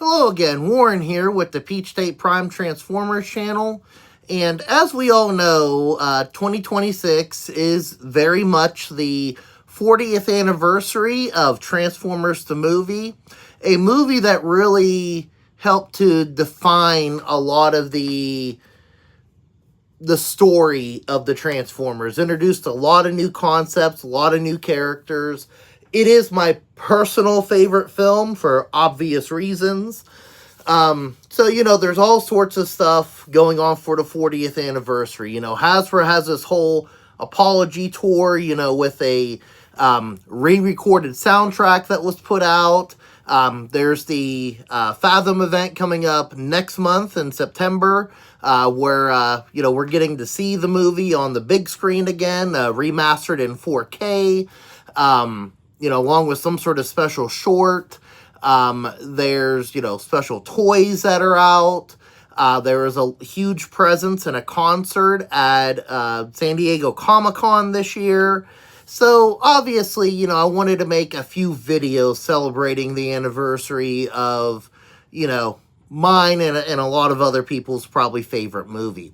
Hello again, Warren here with the Peach State Prime Transformers channel. And as we all know, 2026 is very much the 40th anniversary of Transformers the movie. A movie that really helped to define a lot of the story of the Transformers. Introduced a lot of new concepts, a lot of new characters. It is my personal favorite film for obvious reasons. So, there's all sorts of stuff going on for the 40th anniversary. Hasbro has this whole apology tour, with a re-recorded soundtrack that was put out. There's the Fathom event coming up next month in September, where, we're getting to see the movie on the big screen again, remastered in 4K. Along with some sort of special short. There's, special toys that are out. There is a huge presence and a concert at San Diego Comic-Con this year. So, obviously, I wanted to make a few videos celebrating the anniversary of, mine and a lot of other people's probably favorite movie.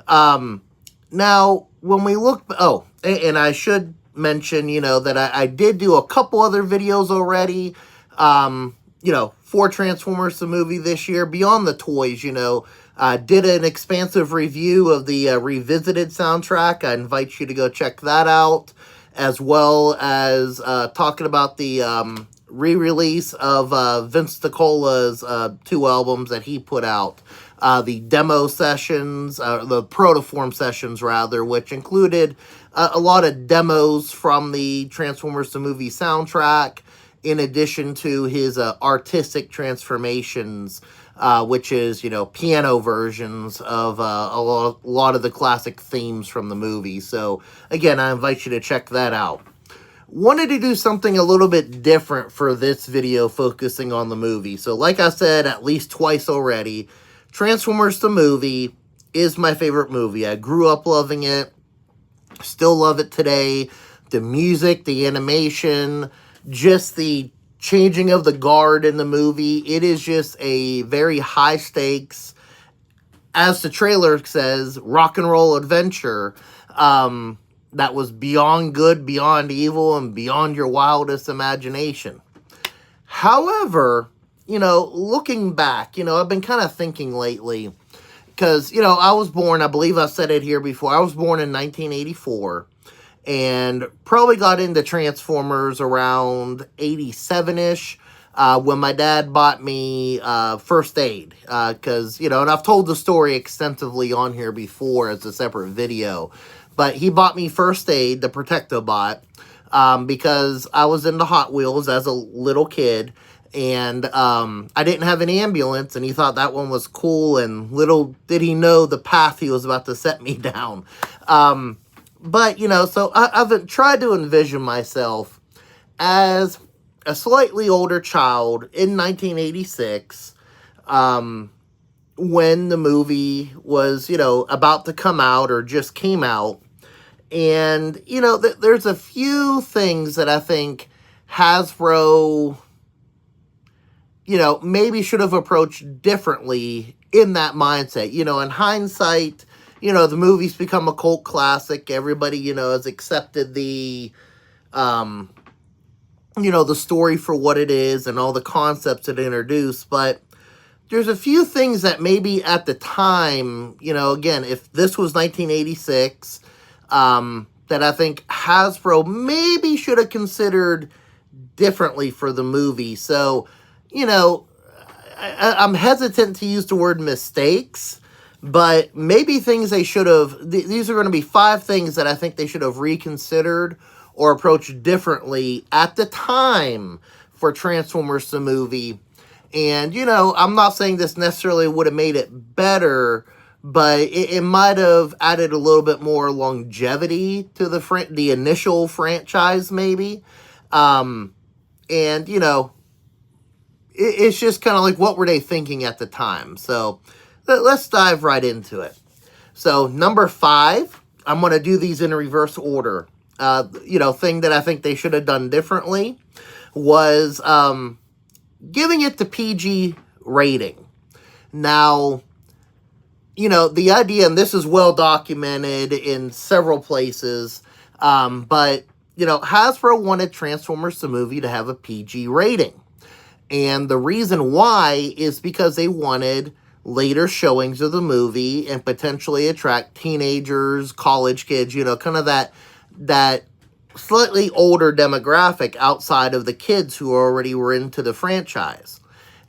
Now, when we look... Oh, and I should mention, that I did do a couple other videos already, for Transformers the movie this year, beyond the toys, did an expansive review of the revisited soundtrack. I invite you to go check that out, as well as talking about the re-release of Vince DiCola's 2 albums that he put out. The demo sessions, the protoform sessions rather, which included a lot of demos from the Transformers the movie soundtrack, in addition to his artistic transformations, which is, piano versions of a lot of the classic themes from the movie. So, again, I invite you to check that out. Wanted to do something a little bit different for this video, focusing on the movie. So, like I said at least twice already, Transformers the movie is my favorite movie. I grew up loving it. Still love it today. The music, the animation, just the changing of the guard in the movie. It is just a very high stakes, as the trailer says, rock and roll adventure that was beyond good, beyond evil, and beyond your wildest imagination. However, looking back, I've been kind of thinking lately, because, I was born, I believe I said it here before, I was born in 1984, and probably got into Transformers around 87-ish, when my dad bought me First Aid, because, and I've told the story extensively on here before as a separate video, but he bought me First Aid, the Protectobot, because I was into Hot Wheels as a little kid, and I didn't have an ambulance, and he thought that one was cool, and little did he know the path he was about to set me down. But, so I've tried to envision myself as a slightly older child in 1986, when the movie was, about to come out or just came out. And, there's a few things that I think Hasbro, maybe should have approached differently in that mindset. In hindsight, the movie's become a cult classic. Everybody, has accepted the, the story for what it is and all the concepts it introduced. But there's a few things that maybe at the time, again, if this was 1986, that I think Hasbro maybe should have considered differently for the movie. So, I'm hesitant to use the word mistakes, but maybe things they should have, these are going to be 5 things that I think they should have reconsidered or approached differently at the time for Transformers the movie. And, I'm not saying this necessarily would have made it better, but it might have added a little bit more longevity to the initial franchise, maybe. And, it's just kind of like, what were they thinking at the time? So, let's dive right into it. So, number 5, I'm going to do these in reverse order. Thing that I think they should have done differently was giving it the PG rating. Now, you know, the idea, and this is well documented in several places, but, you know, Hasbro wanted Transformers the movie to have a PG rating. And the reason why is because they wanted later showings of the movie and potentially attract teenagers, college kids, you know, kind of that slightly older demographic outside of the kids who already were into the franchise.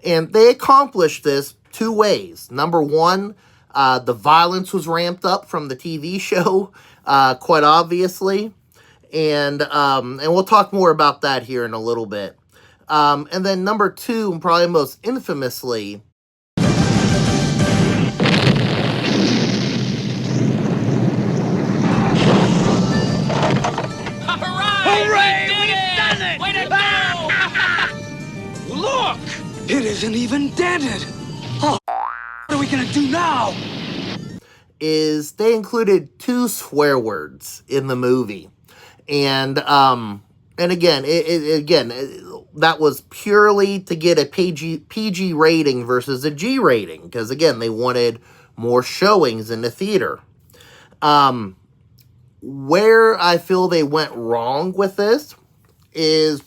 And they accomplished this two ways. Number one, the violence was ramped up from the TV show, quite obviously. And we'll talk more about that here in a little bit. And then number two, and probably most infamously, Hooray! We've done it! Way to go! Look! It isn't even dented! Oh, what are we gonna do now? is they included 2 swear words in the movie. And again, that was purely to get a PG rating versus a G rating. Because, again, they wanted more showings in the theater. Where I feel they went wrong with this is,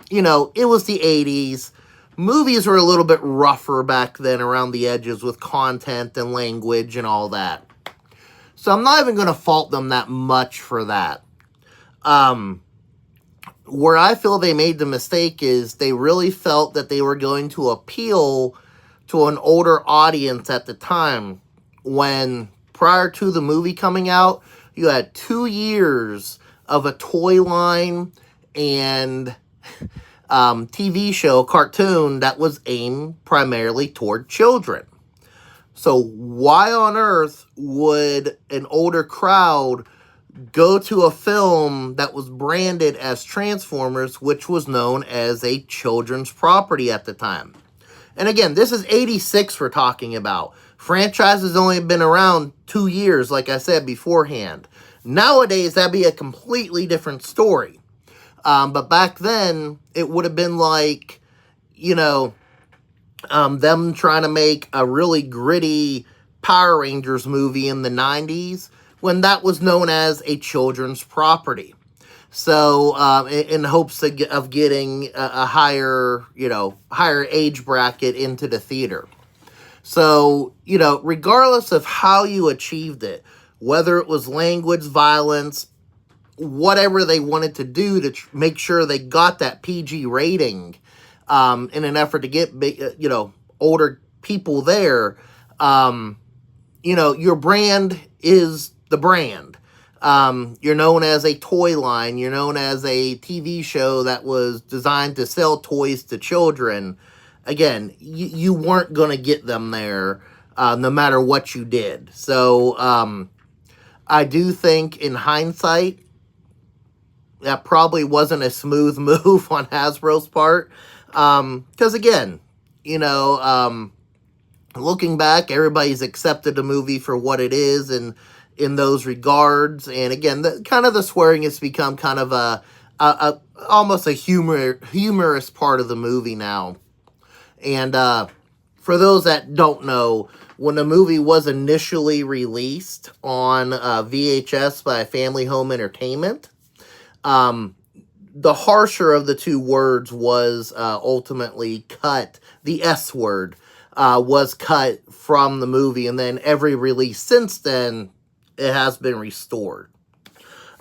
you know, it was the 80s. Movies were a little bit rougher back then around the edges with content and language and all that. So I'm not even going to fault them that much for that. Where I feel they made the mistake is they really felt that they were going to appeal to an older audience at the time, when prior to the movie coming out, you had 2 years of a toy line and TV show, cartoon, that was aimed primarily toward children. So why on earth would an older crowd go to a film that was branded as Transformers, which was known as a children's property at the time? And again, this is 86 we're talking about. Franchise has only been around 2 years, like I said beforehand. Nowadays, that'd be a completely different story. But back then, it would have been like, you know, them trying to make a really gritty Power Rangers movie in the 90s, when that was known as a children's property. So, in hopes of getting a higher, you know, higher age bracket into the theater. So, you know, regardless of how you achieved it, whether it was language, violence, whatever they wanted to do to make sure they got that PG rating, in an effort to get, you know, older people there, you know, your brand is the brand. You're known as a toy line. You're known as a TV show that was designed to sell toys to children. Again, you weren't going to get them there, no matter what you did. So, I do think in hindsight, that probably wasn't a smooth move on Hasbro's part. Because again, you know, looking back, everybody's accepted the movie for what it is, and in those regards. And again, the swearing has become kind of a almost a humorous part of the movie now. And for those that don't know, when the movie was initially released on VHS by Family Home Entertainment, the harsher of the 2 words was ultimately cut. The S word was cut from the movie, and then every release since then, it has been restored.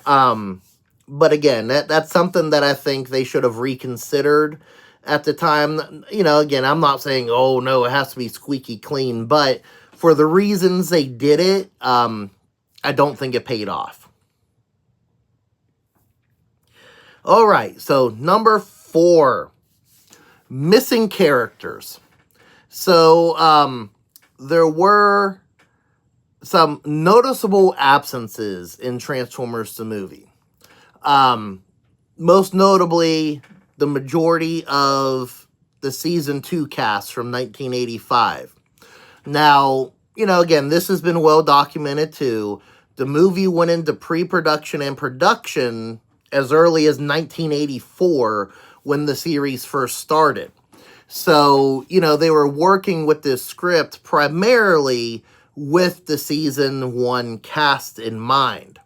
But again, that's something that I think they should have reconsidered at the time. You know, again, I'm not saying, oh no, it has to be squeaky clean, but for the reasons they did it, I don't think it paid off. All right, so number 4, missing characters. So, there were some noticeable absences in Transformers the movie. Most notably, the majority of the Season 2 cast from 1985. Now, you know, again, this has been well documented too. The movie went into pre-production and production as early as 1984 when the series first started. So, they were working with this script primarily with the season 1 cast in mind.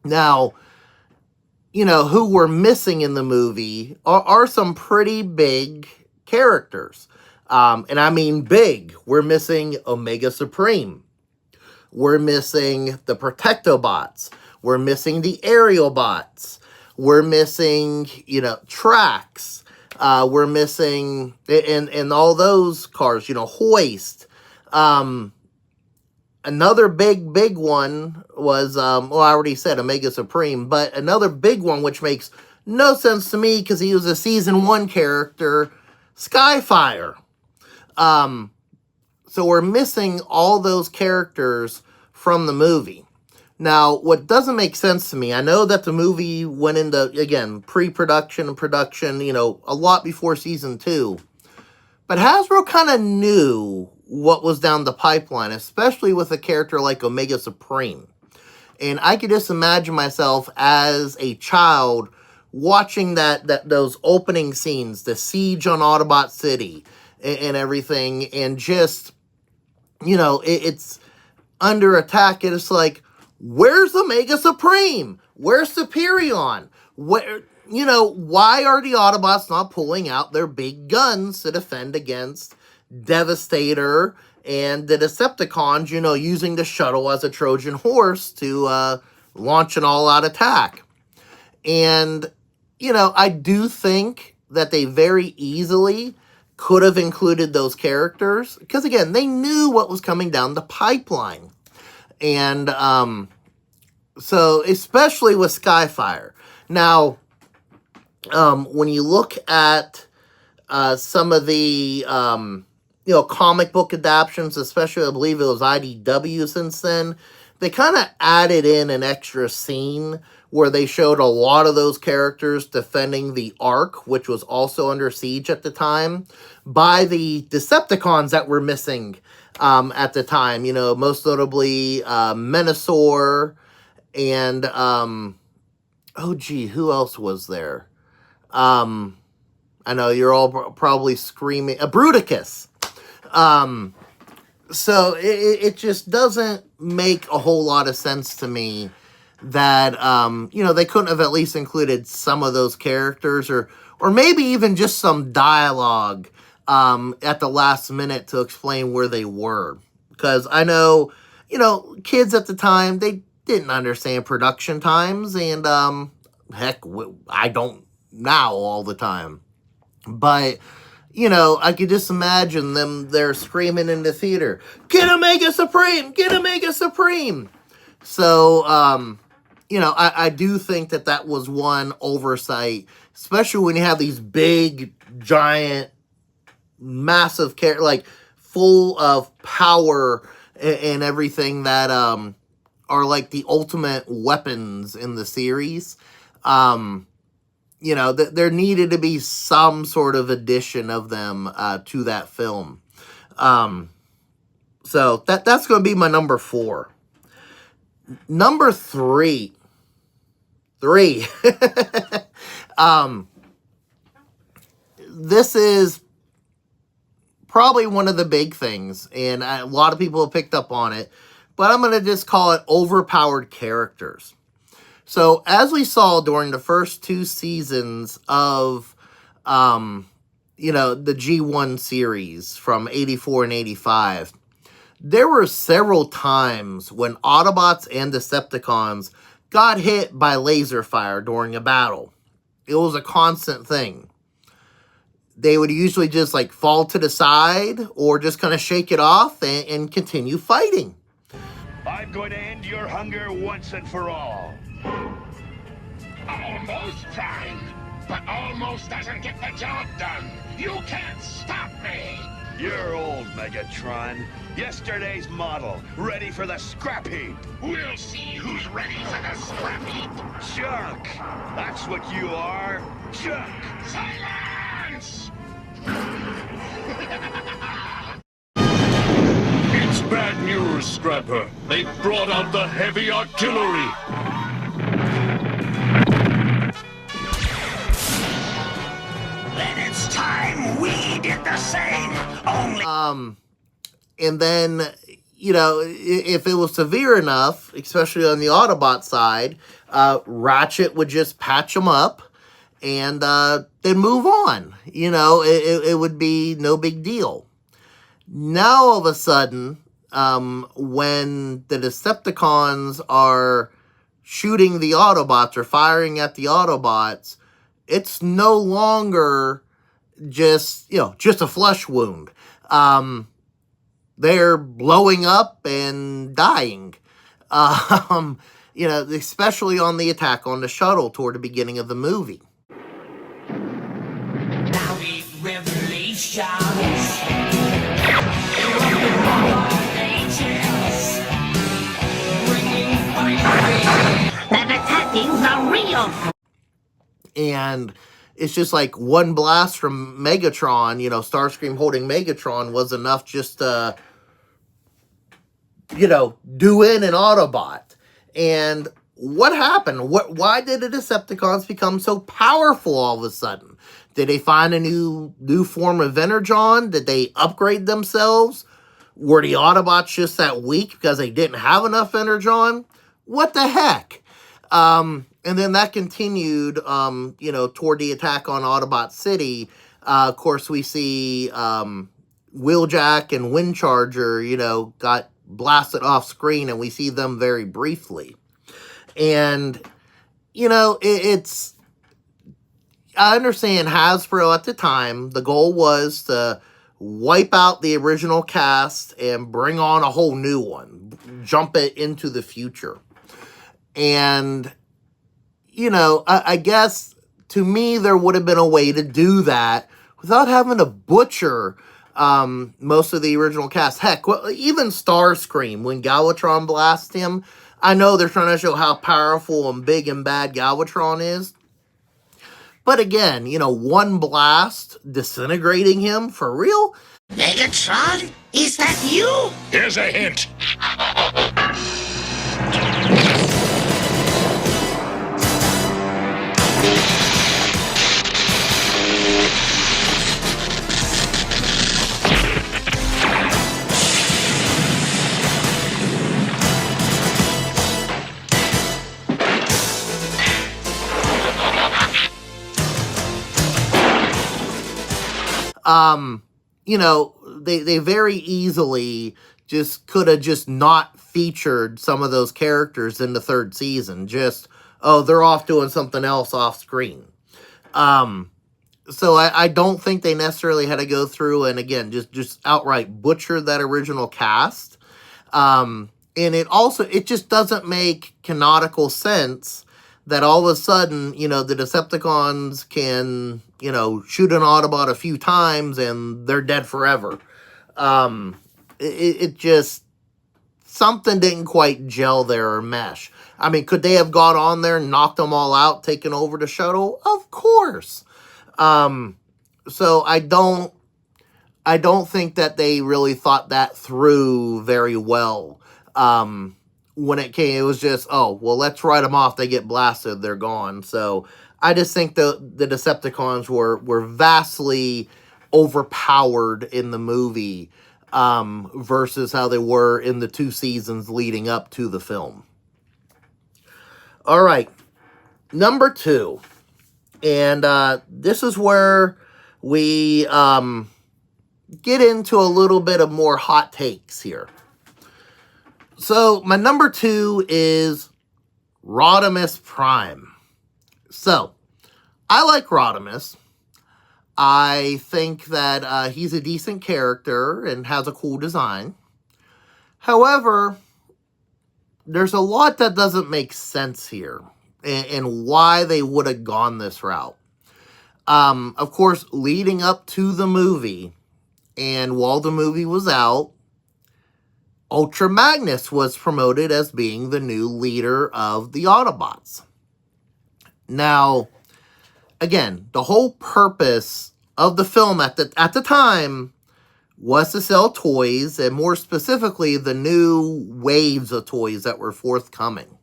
Now, who we're missing in the movie are some pretty big characters. And I mean big. We're missing Omega Supreme. We're missing the Protectobots. We're missing the Aerial Bots. We're missing, Trax. We're missing, and all those cars, Hoist. Another big one was, I already said Omega Supreme, but another big one, which makes no sense to me because he was a season 1 character, Skyfire. So we're missing all those characters from the movie. Now, what doesn't make sense to me, I know that the movie went into, again, pre-production and production, a lot before season 2. But Hasbro kind of knew what was down the pipeline, especially with a character like Omega Supreme. And I could just imagine myself as a child watching those opening scenes, the siege on Autobot City and everything, and just, it's under attack, and it's like, where's Omega Supreme? Where's Superion? Why are the Autobots not pulling out their big guns to defend against Devastator and the Decepticons, using the Shuttle as a Trojan horse to launch an all-out attack? And, I do think that they very easily could have included those characters, because, again, they knew what was coming down the pipeline. And so, especially with Skyfire. Now, when you look at some of the, comic book adaptions, especially I believe it was IDW since then, they kind of added in an extra scene where they showed a lot of those characters defending the Ark, which was also under siege at the time, by the Decepticons that were missing at the time. Most notably Menasor and, who else was there? I know you're all probably screaming, Bruticus. So it just doesn't make a whole lot of sense to me that, they couldn't have at least included some of those characters, or maybe even just some dialogue at the last minute to explain where they were. Because I know, kids at the time, they didn't understand production times, and heck, I don't now all the time. But, I could just imagine them, they're screaming in the theater, "Get Omega Supreme! Get Omega Supreme!" So, I do think that was one oversight, especially when you have these big, giant, massive characters, like, full of power and everything that are like the ultimate weapons in the series. There needed to be some sort of addition of them to that film. So that's going to be my number 4. Number 3. This is probably one of the big things, and a lot of people have picked up on it, but I'm going to just call it overpowered characters. So, as we saw during the first 2 seasons of, the G1 series from 84 and 85, there were several times when Autobots and Decepticons got hit by laser fire during a battle. It was a constant thing. They would usually just, fall to the side or just kind of shake it off and continue fighting. I'm going to end your hunger once and for all. Almost, Prime, but almost doesn't get the job done. You can't stop me. You're old, Megatron. Yesterday's model, ready for the scrap heap. We'll see who's ready for the scrap heap. Junk! That's what you are. Junk! Silence! It's bad news, Scrapper. They've brought out the heavy artillery. Then it's time, we did the same. Only. And then, if it was severe enough, especially on the Autobot side, Ratchet would just patch them up and then move on. It would be no big deal. Now, all of a sudden, when the Decepticons are shooting the Autobots or firing at the Autobots, it's no longer just a flesh wound. They're blowing up and dying. Especially on the attack on the Shuttle toward the beginning of the movie. Now we revelations. That attacking the real. And it's just like one blast from Megatron, Starscream holding Megatron was enough just to, do in an Autobot. And what happened? Why did the Decepticons become so powerful all of a sudden? Did they find a new form of Energon? Did they upgrade themselves? Were the Autobots just that weak because they didn't have enough Energon? What the heck? And then that continued, toward the attack on Autobot City. Of course, we see Wheeljack and Windcharger, got blasted off screen, and we see them very briefly. And, I understand Hasbro at the time, the goal was to wipe out the original cast and bring on a whole new one, jump it into the future. And, I guess, to me, there would have been a way to do that without having to butcher most of the original cast. Heck, even Starscream, when Galvatron blasts him, I know they're trying to show how powerful and big and bad Galvatron is. But again, one blast disintegrating him for real? Megatron? Is that you? Here's a hint. They very easily just could have just not featured some of those characters in the third season. Just, they're off doing something else off screen. So I don't think they necessarily had to go through and, again, just outright butcher that original cast. And it just doesn't make canonical sense that all of a sudden, the Decepticons can, shoot an Autobot a few times and they're dead forever. It just, something didn't quite gel there or mesh. I mean, could they have got on there and knocked them all out, taken over the Shuttle? Of course. So I don't think that they really thought that through very well. When it came, it was just, let's write them off. They get blasted. They're gone. So I just think the Decepticons were vastly overpowered in the movie versus how they were in the 2 seasons leading up to the film. All right. Number 2. And this is where we get into a little bit of more hot takes here. So, my number 2 is Rodimus Prime. So, I like Rodimus. I think that he's a decent character and has a cool design. However, there's a lot that doesn't make sense here and why they would have gone this route. Of course, leading up to the movie and while the movie was out, Ultra Magnus was promoted as being the new leader of the Autobots. Now, again, the whole purpose of the film at the time was to sell toys, and more specifically, the new waves of toys that were forthcoming.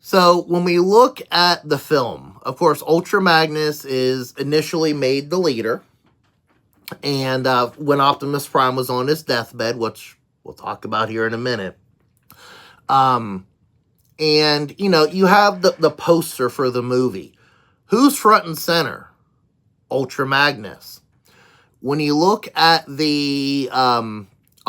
So when we look at the film, of course, Ultra Magnus is initially made the leader. And when Optimus Prime was on his deathbed, which we'll talk about here in a minute. And, you know, you have the poster for the movie. Who's front and center? Ultra Magnus. When you look at the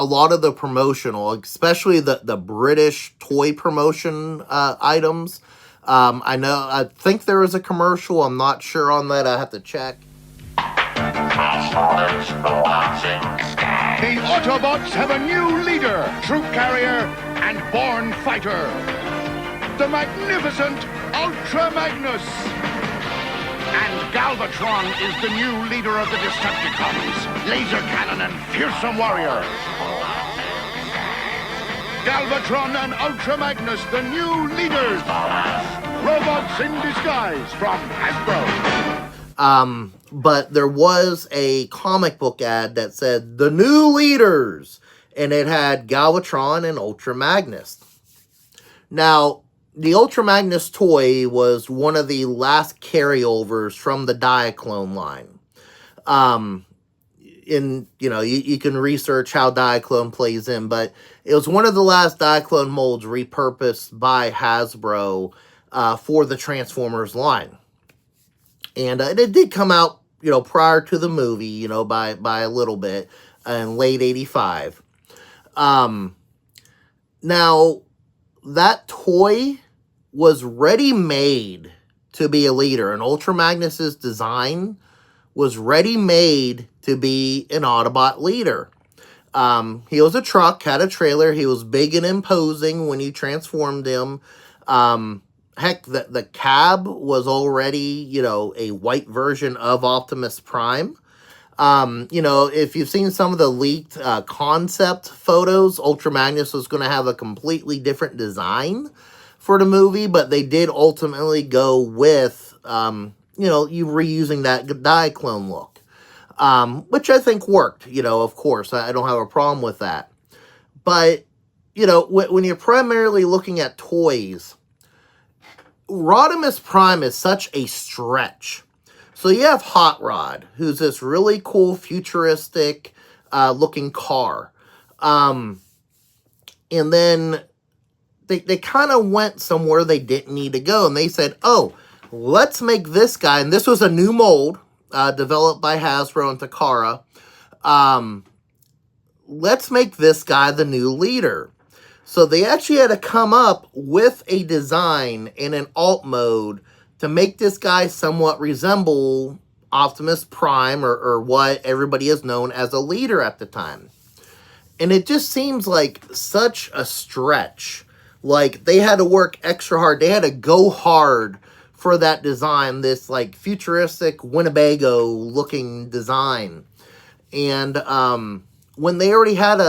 a lot of the promotional, especially the British toy promotion items, I think there was a commercial. I'm not sure on that. I have to check. The Autobots have a new leader, troop carrier, and born fighter. The magnificent Ultra Magnus. And Galvatron is the new leader of the Decepticons, laser cannon and fearsome warrior. Galvatron and Ultra Magnus, the new leaders. Robots in disguise from Hasbro. But there was a comic book ad that said, the new leaders, and it had Galvatron and Ultra Magnus. Now, the Ultra Magnus toy was one of the last carryovers from the Diaclone line. You know, you can research how Diaclone plays in, but it was one of the last Diaclone molds repurposed by Hasbro for the Transformers line. And it did come out, you know, prior to the movie, you know, by a little bit in late 85. Now, that toy was ready-made to be a leader. And Ultra Magnus's design was ready-made to be an Autobot leader. He was a truck, had a trailer. He was big and imposing when you transformed him. Heck, the cab was already, you know, a white version of Optimus Prime. You know, if you've seen some of the leaked concept photos, Ultra Magnus was going to have a completely different design for the movie, but they did ultimately go with, you know, you reusing that Diaclone look, which I think worked, you know, of course. I don't have a problem with that. But, you know, when you're primarily looking at toys, Rodimus Prime is such a stretch. So you have Hot Rod, who's this really cool, futuristic looking car. And then they kind of went somewhere they didn't need to go. And they said, oh, let's make this guy. And this was a new mold developed by Hasbro and Takara. Let's make this guy the new leader. So they actually had to come up with a design in an alt mode to make this guy somewhat resemble Optimus Prime or what everybody has known as a leader at the time. And it just seems like such a stretch. Like, they had to work extra hard. They had to go hard for that design, this, like, futuristic Winnebago-looking design. And, when they already had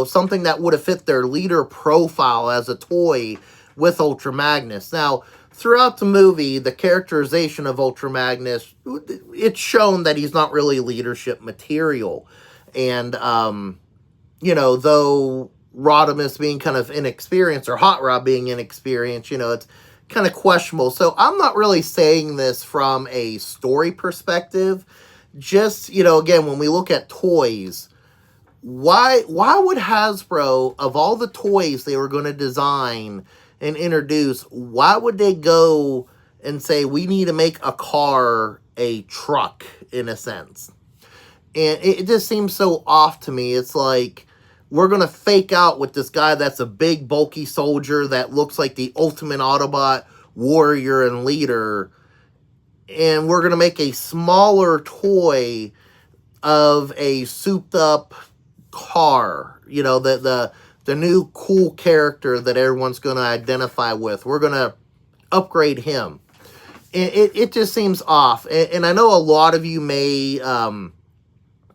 something that would have fit their leader profile as a toy with Ultra Magnus. Now, throughout the movie, the characterization of Ultra Magnus, it's shown that he's not really leadership material. And, you know, though Rodimus being kind of inexperienced, or Hot Rod being inexperienced, you know, it's kind of questionable. So I'm not really saying this from a story perspective. Just, you know, again, when we look at toys, why would Hasbro, of all the toys they were going to design and introduce, why would they go and say, we need to make a car a truck, in a sense? And it just seems so off to me. It's like, we're going to fake out with this guy that's a big, bulky soldier that looks like the ultimate Autobot warrior and leader, and we're going to make a smaller toy of a souped-up car, you know, the new cool character that everyone's going to identify with. We're going to upgrade him. It just seems off. And I know a lot of you may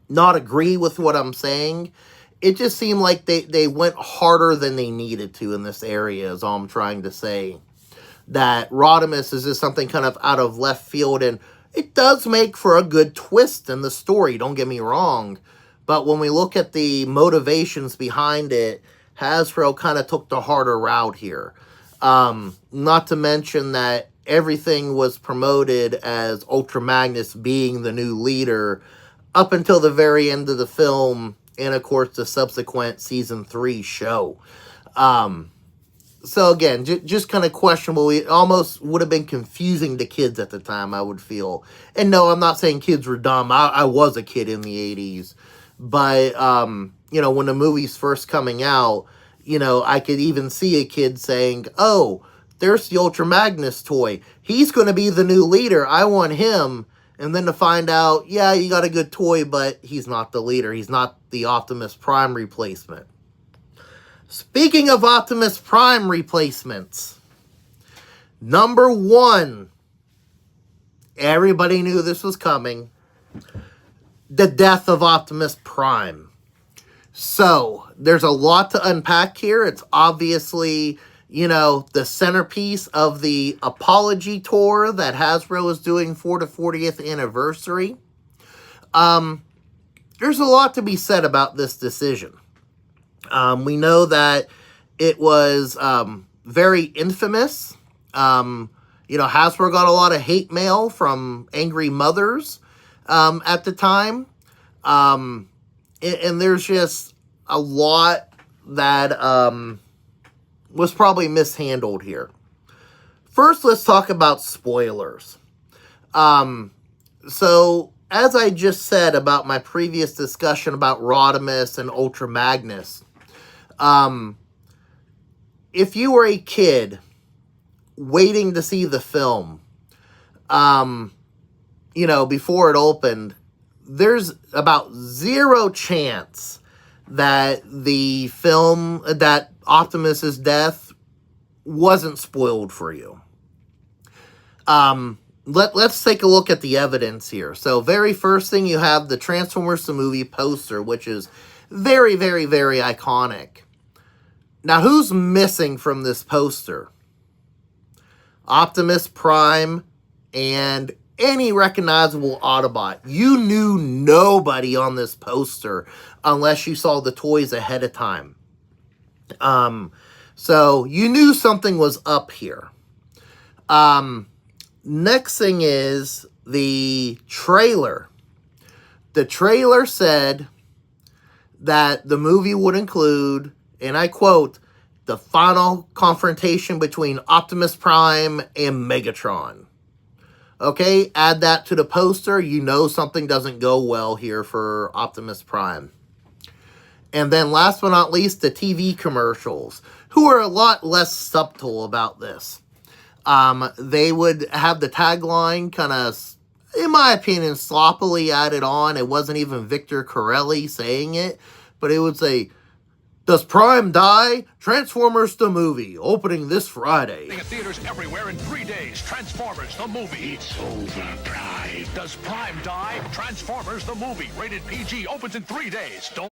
not agree with what I'm saying. It just seemed like they went harder than they needed to in this area, is all I'm trying to say. That Rodimus is just something kind of out of left field, and it does make for a good twist in the story, don't get me wrong. But when we look at the motivations behind it, Hasbro kind of took the harder route here. Not to mention that everything was promoted as Ultra Magnus being the new leader up until the very end of the film, and of course the subsequent season 3 show. So again, just kind of questionable. It almost would have been confusing to kids at the time, I would feel. And no, I'm not saying kids were dumb. I was a kid in the 80s. But, you know, when the movie's first coming out, you know, I could even see a kid saying, oh, there's the Ultra Magnus toy. He's going to be the new leader. I want him. And then to find out, yeah, you got a good toy, but he's not the leader. He's not the Optimus Prime replacement. Speaking of Optimus Prime replacements, number 1, everybody knew this was coming, the death of Optimus Prime. So, there's a lot to unpack here. It's obviously, you know, the centerpiece of the apology tour that Hasbro is doing for the 40th anniversary. There's a lot to be said about this decision. We know that it was very infamous. You know, Hasbro got a lot of hate mail from angry mothers at the time. And there's just a lot that was probably mishandled here. First, let's talk about spoilers. So, as I just said about my previous discussion about Rodimus and Ultra Magnus, if you were a kid waiting to see the film, you know, before it opened, there's about 0 chance that the film, that Optimus's death wasn't spoiled for you. Let's take a look at the evidence here. So, very first thing, you have the Transformers the movie poster, which is very, very, very iconic. Now, who's missing from this poster? Optimus Prime and any recognizable Autobot. You knew nobody on this poster unless you saw the toys ahead of time. So, you knew something was up here. Next thing is the trailer. The trailer said that the movie would include, and I quote, the final confrontation between Optimus Prime and Megatron. Okay, add that to the poster, you know something doesn't go well here for Optimus Prime. And then last but not least, the TV commercials, who are a lot less subtle about this. They would have the tagline kind of, in my opinion, sloppily added on. It wasn't even Victor Corelli saying it, but it would say, does Prime die? Transformers the movie, opening this Friday. At theaters everywhere in 3 days. Transformers the movie. It's over, Prime. Does Prime die? Transformers the movie. Rated PG. Opens in 3 days. Don't.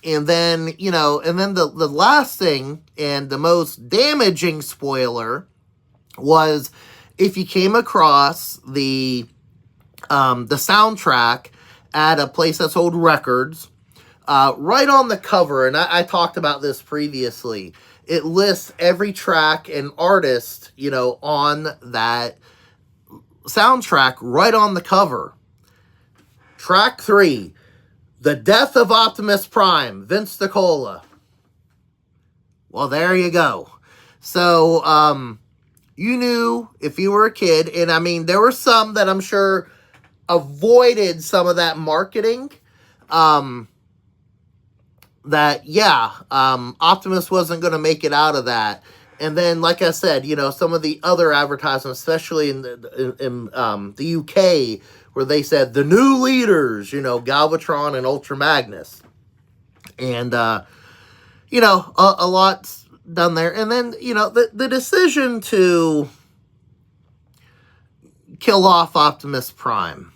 And then, you know, and then the last thing and the most damaging spoiler was if you came across the soundtrack at a place that sold records, right on the cover, and I talked about this previously, it lists every track and artist, you know, on that soundtrack right on the cover. Track 3, The Death of Optimus Prime, Vince DiCola. Well, there you go. So, you knew if you were a kid, and I mean, there were some that I'm sure avoided some of that marketing, that, yeah, Optimus wasn't going to make it out of that. And then, like I said, you know, some of the other advertisements, especially in the UK, where they said, the new leaders, you know, Galvatron and Ultra Magnus. And, you know, a lot's done there. And then, you know, the decision to kill off Optimus Prime.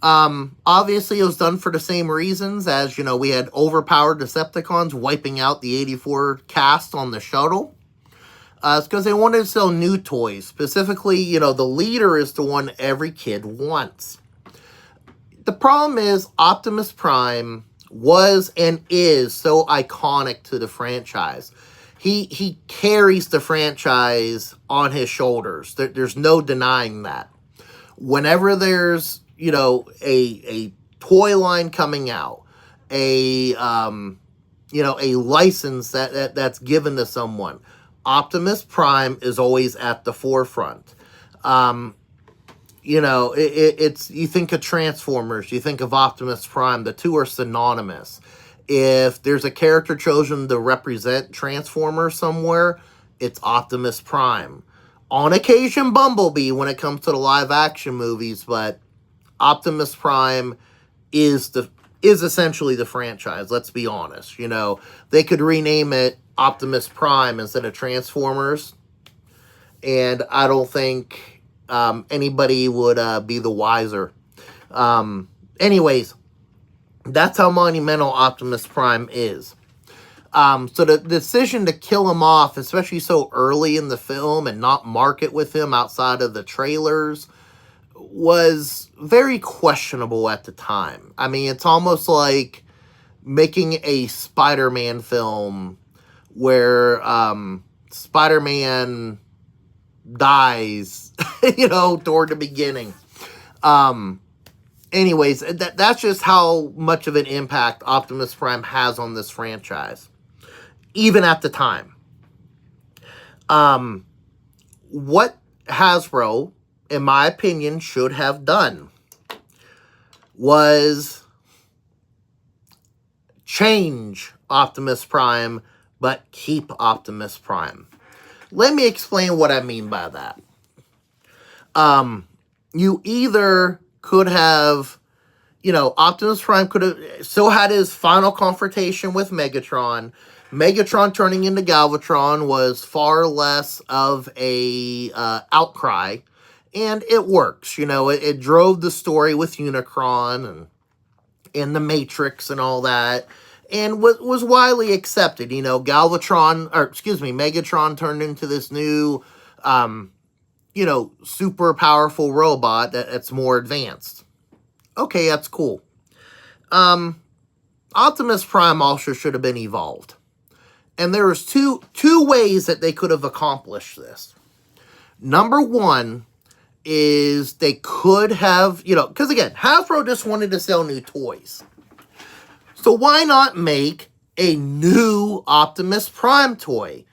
Obviously, it was done for the same reasons as, you know, we had overpowered Decepticons wiping out the 84 cast on the Shuttle. It's because they wanted to sell new toys. Specifically, you know, the leader is the one every kid wants. The problem is Optimus Prime was and is so iconic to the franchise. He carries the franchise on his shoulders. There's no denying that. Whenever there's, you know, a toy line coming out, a license that's given to someone, Optimus Prime is always at the forefront. It's, you think of Transformers, you think of Optimus Prime, the two are synonymous. If there's a character chosen to represent Transformers somewhere, it's Optimus Prime. On occasion, Bumblebee when it comes to the live action movies, but Optimus Prime is essentially the franchise, let's be honest. You know, they could rename it Optimus Prime instead of Transformers, and I don't think anybody would be the wiser. Anyways, that's how monumental Optimus Prime is. So the decision to kill him off, especially so early in the film, and not market with him outside of the trailers, was very questionable at the time. I mean, it's almost like making a Spider-Man film where Spider-Man dies, toward the beginning. Anyways, that's just how much of an impact Optimus Prime has on this franchise, even at the time. What Hasbro, in my opinion, should have done was change Optimus Prime, but keep Optimus Prime. Let me explain what I mean by that. You either could have, Optimus Prime could have still had his final confrontation with Megatron. Megatron turning into Galvatron was far less of a outcry, and it works. It drove the story with Unicron and the Matrix and all that, and was widely accepted. Megatron turned into this new, super powerful robot that's more advanced. Okay, that's cool. Optimus Prime also should have been evolved. And there was two ways that they could have accomplished this. Number one is they could have, because again, Hasbro just wanted to sell new toys. So why not make a new Optimus Prime toy?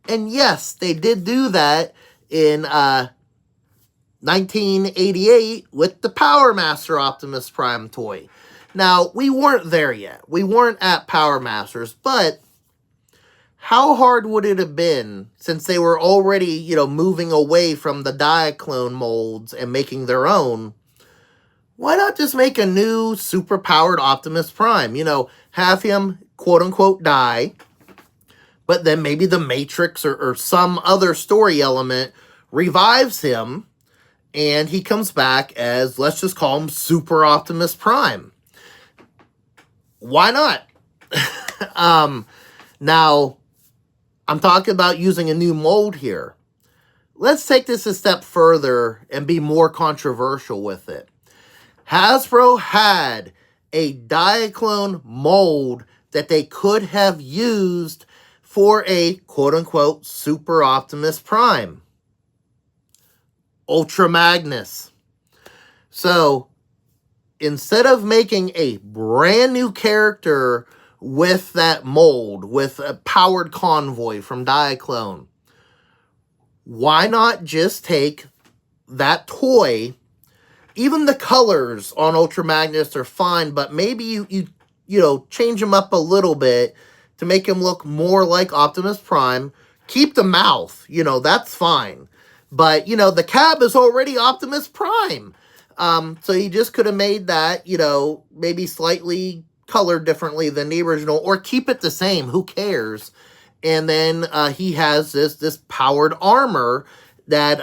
And yes, they did do that in 1988 with the Power Master Optimus Prime toy. Now, we weren't there yet. We weren't at Power Masters, but how hard would it have been, since they were already, moving away from the Diaclone molds and making their own? Why not just make a new super-powered Optimus Prime? Have him, quote-unquote, die, but then maybe the Matrix or some other story element revives him, and he comes back as, let's just call him Super Optimus Prime. Why not? Now, I'm talking about using a new mold here. Let's take this a step further and be more controversial with it. Hasbro had a Diaclone mold that they could have used for a quote-unquote Super Optimus Prime. Ultra Magnus. So, instead of making a brand new character with that mold, with a powered convoy from Diaclone, why not just take that toy? Even the colors on Ultra Magnus are fine, but maybe you change them up a little bit to make him look more like Optimus Prime. Keep the mouth, that's fine. But, the cab is already Optimus Prime. So you just could have made that, maybe slightly colored differently than the original, or keep it the same. Who cares? And then he has this powered armor that,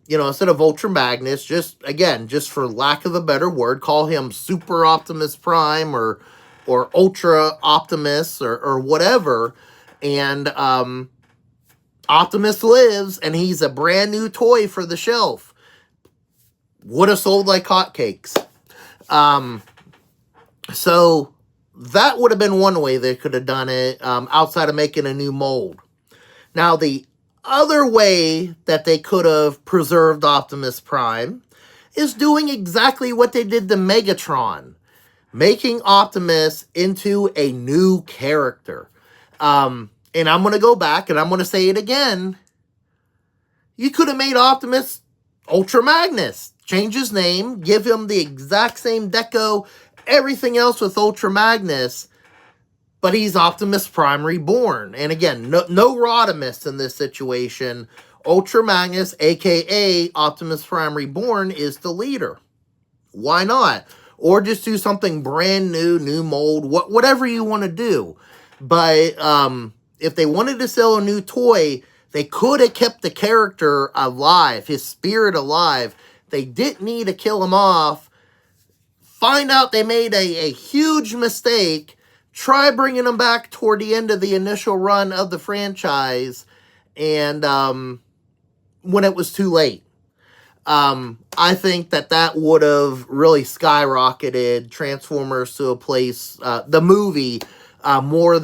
instead of Ultra Magnus, just for lack of a better word, call him Super Optimus Prime or Ultra Optimus or whatever. And Optimus lives, and he's a brand new toy for the shelf. Would have sold like hotcakes. So that would have been one way they could have done it, outside of making a new mold. Now, the other way that they could have preserved Optimus Prime is doing exactly what they did to Megatron, making Optimus into a new character. And I'm going to go back and I'm going to say it again. You could have made Optimus Ultra Magnus. Change his name, give him the exact same deco, everything else with Ultra Magnus, but he's Optimus Prime Reborn. And again, no Rodimus in this situation. Ultra Magnus, aka Optimus Prime Reborn, is the leader. Why not? Or just do something brand new mold, whatever you want to do. But if they wanted to sell a new toy, they could have kept the character alive, his spirit alive. They didn't need to kill him off. Find out they made a huge mistake. Try bringing him back toward the end of the initial run of the franchise. And when it was too late. I think that would have really skyrocketed Transformers to a place, the movie, more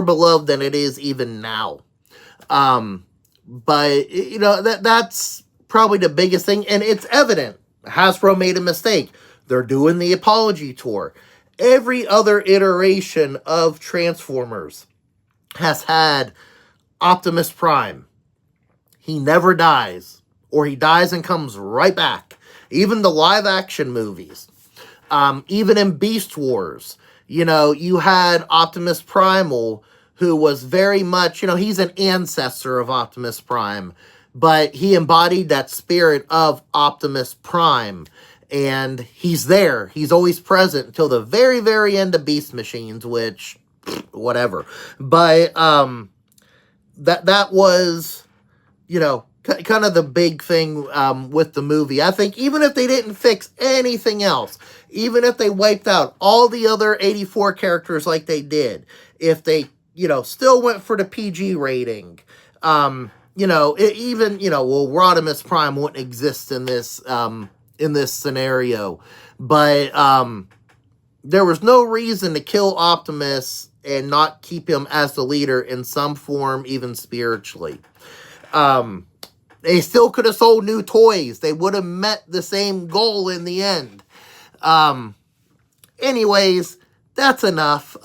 beloved than it is even now. But, you know, that's probably the biggest thing. And it's evident. Hasbro made a mistake. They're doing the apology tour. Every other iteration of Transformers has had Optimus Prime. He never dies. Or he dies and comes right back. Even the live-action movies. Even in Beast Wars. You know, you had Optimus Primal, who was very much, you know, he's an ancestor of Optimus Prime. But he embodied that spirit of Optimus Prime. And he's there. He's always present until the very, very end of Beast Machines, which, whatever. But that was, you know, kind of the big thing with the movie. I think even if they didn't fix anything else, even if they wiped out all the other 84 characters like they did, if they, you know, still went for the PG rating, you know, well, Rodimus Prime wouldn't exist in this scenario, but there was no reason to kill Optimus and not keep him as the leader in some form, even spiritually. They still could have sold new toys. They would have met the same goal in the end. Anyways, that's enough.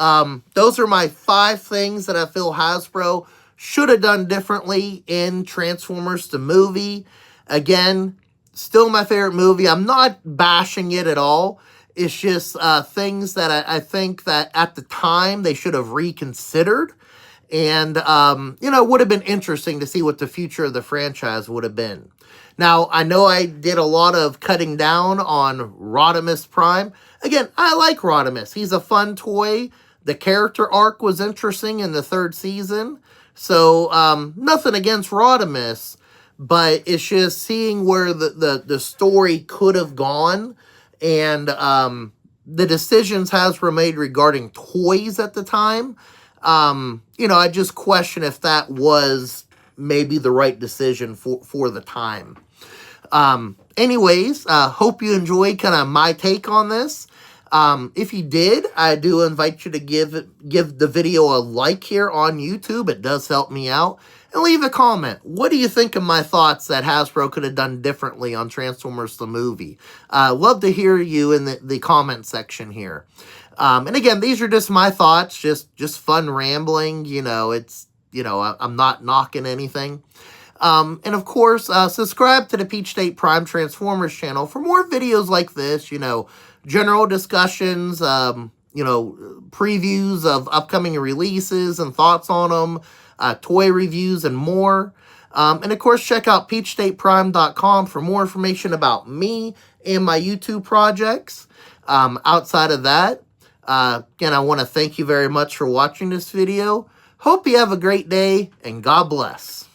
Those are my 5 things that I feel Hasbro should have done differently in Transformers the movie. Again, still my favorite movie. I'm not bashing it at all. It's just things that I think that at the time they should have reconsidered. And, you know, it would have been interesting to see what the future of the franchise would have been. Now, I know I did a lot of cutting down on Rodimus Prime. Again, I like Rodimus. He's a fun toy. The character arc was interesting in the 3rd season. So, nothing against Rodimus. But it's just seeing where the story could have gone. And the decisions Hasbro made regarding toys at the time. You know, I just question if that was maybe the right decision for the time. Anyways, hope you enjoyed kind of my take on this. If you did, I do invite you to give the video a like here on YouTube. It does help me out. And leave a comment. What do you think of my thoughts that Hasbro could have done differently on Transformers the movie? Love to hear you in the comment section here. And again, these are just my thoughts, just fun rambling. You know, it's, you know, I'm not knocking anything. And of course, subscribe to the Peach State Prime Transformers channel for more videos like this, you know, general discussions, you know, previews of upcoming releases and thoughts on them, toy reviews and more. And of course, check out peachstateprime.com for more information about me and my YouTube projects. Outside of that, again, I want to thank you very much for watching this video. Hope you have a great day, and God bless.